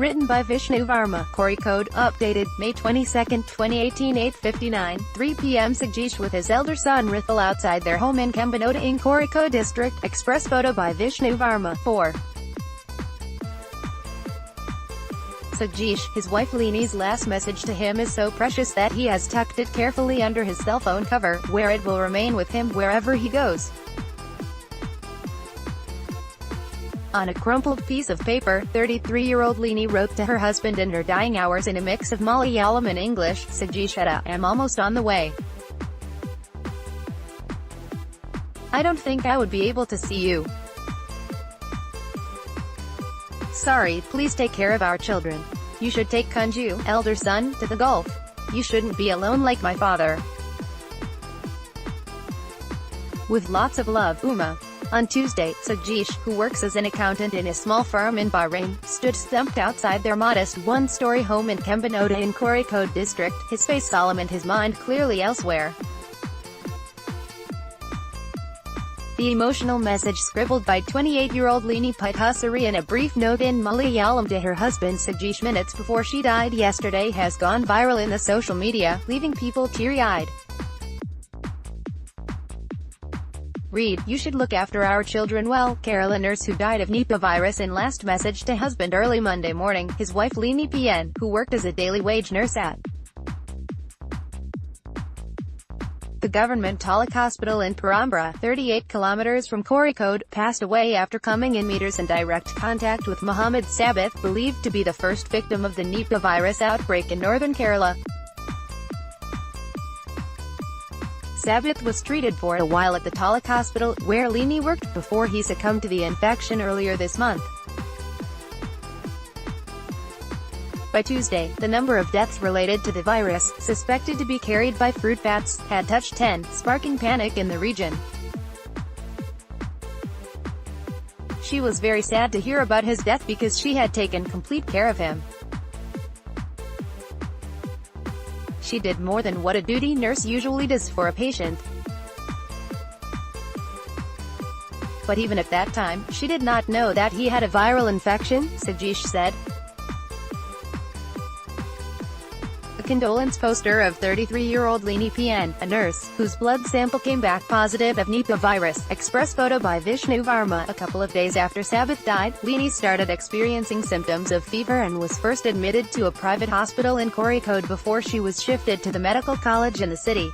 Written by Vishnu Varma. Kozhikode, updated, May 22, 2018, 8:59, 3 p.m. Sajish with his elder son Rithul outside their home in Chembanoda in Kozhikode district. Express photo by Vishnu Varma. 4. Sajish, his wife Lini's last message to him is so precious that he has tucked it carefully under his cell phone cover, where it will remain with him wherever he goes. On a crumpled piece of paper, 33-year-old Lini wrote to her husband in her dying hours in a mix of Malayalam and English, Sajish-etta, I'm almost on the way. I don't think I would be able to see you. Sorry, please take care of our children. You should take Kunju, elder son, to the Gulf. You shouldn't be alone like my father. With lots of love, Uma. On Tuesday, Sajish, who works as an accountant in a small firm in Bahrain, stood stumped outside their modest one-story home in Chembanoda in Kozhikode district, his face solemn and his mind clearly elsewhere. The emotional message scribbled by 28-year-old Lini Pitasari in a brief note in Malayalam to her husband Sajish minutes before she died yesterday has gone viral in the social media, leaving people teary-eyed. Read, you should look after our children well. Kerala nurse who died of Nipah virus in last message to husband early Monday morning, his wife Lini PN, who worked as a daily wage nurse at the government Taluk hospital in Perambra, 38 kilometers from Kozhikode, passed away after coming in meters in direct contact with Muhammad Sabith, believed to be the first victim of the Nipah virus outbreak in northern Kerala. Sabith was treated for a while at the Taluk hospital, where Lini worked, before he succumbed to the infection earlier this month. By Tuesday, the number of deaths related to the virus, suspected to be carried by fruit bats, had touched 10, sparking panic in the region. She was very sad to hear about his death because she had taken complete care of him. She did more than what a duty nurse usually does for a patient. But even at that time, she did not know that he had a viral infection, Sajish said. A condolence poster of 33-year-old Lini PN, a nurse, whose blood sample came back positive of Nipah virus. Express photo by Vishnu Varma. A couple of days after Sabith died, Lini started experiencing symptoms of fever and was first admitted to a private hospital in Kozhikode before she was shifted to the medical college in the city.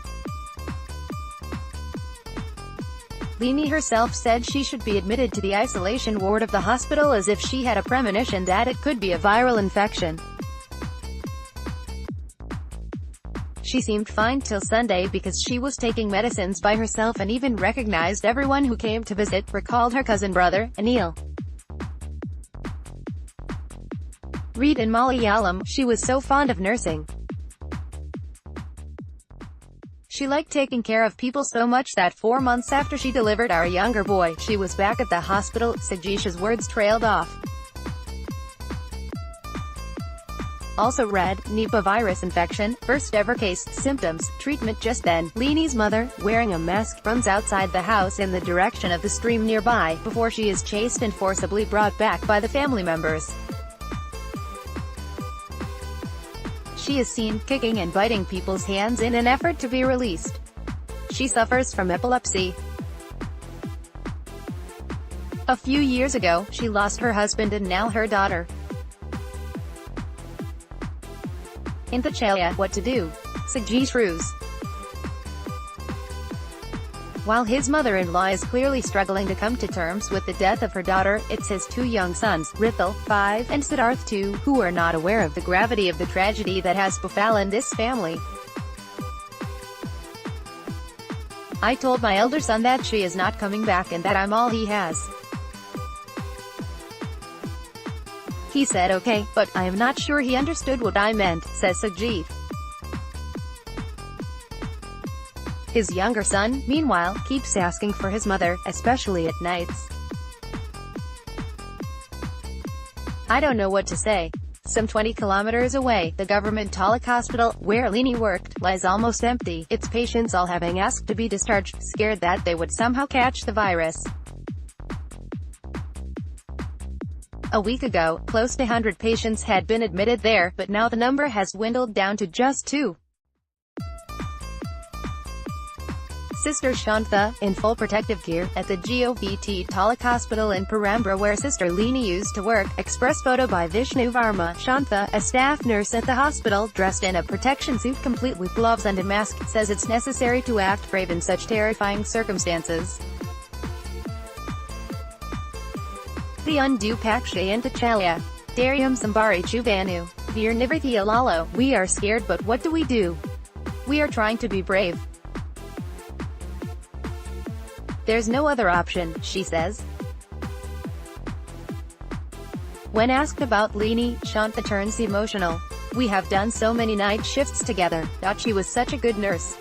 Lini herself said she should be admitted to the isolation ward of the hospital as if she had a premonition that it could be a viral infection. She seemed fine till Sunday because she was taking medicines by herself and even recognized everyone who came to visit, recalled her cousin brother, Anil. Read in Malayalam, she was so fond of nursing. She liked taking care of people so much that 4 months after she delivered our younger boy, she was back at the hospital. Sajish's words trailed off. Also read, Nipah virus infection, first ever case, symptoms, treatment. Just then, Lini's mother, wearing a mask, runs outside the house in the direction of the stream nearby, before she is chased and forcibly brought back by the family members. She is seen kicking and biting people's hands in an effort to be released. She suffers from epilepsy. A few years ago, she lost her husband and now her daughter. In Thachaya, what to do? Sajish ruse. While his mother-in-law is clearly struggling to come to terms with the death of her daughter, it's his 2 young sons, Rithul, 5, and Siddharth, 2, who are not aware of the gravity of the tragedy that has befallen this family. I told my elder son that she is not coming back and that I'm all he has. He said okay, but I am not sure he understood what I meant, says Sajish. His younger son, meanwhile, keeps asking for his mother, especially at nights. I don't know what to say. Some 20 kilometers away, the government Taluk hospital, where Lini worked, lies almost empty, its patients all having asked to be discharged, scared that they would somehow catch the virus. A week ago, close to 100 patients had been admitted there, but now the number has dwindled down to just 2. Sister Shantha, in full protective gear, at the Govt Taluk Hospital in Perambra where Sister Lini used to work. Express photo by Vishnu Varma. Shantha, a staff nurse at the hospital, dressed in a protection suit complete with gloves and a mask, says it's necessary to act brave in such terrifying circumstances. The undu pakshayanta chalya. Daryam sambari chubanu. Veer nivrthi alalo. We are scared, but what do? We are trying to be brave. There's no other option, she says. When asked about Lini, Shantha turns emotional. We have done so many night shifts together. She was such a good nurse.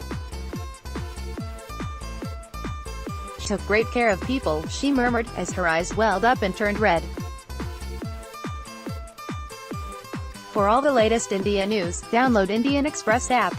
She took great care of people, she murmured, as her eyes welled up and turned red. For all the latest India news, download Indian Express app.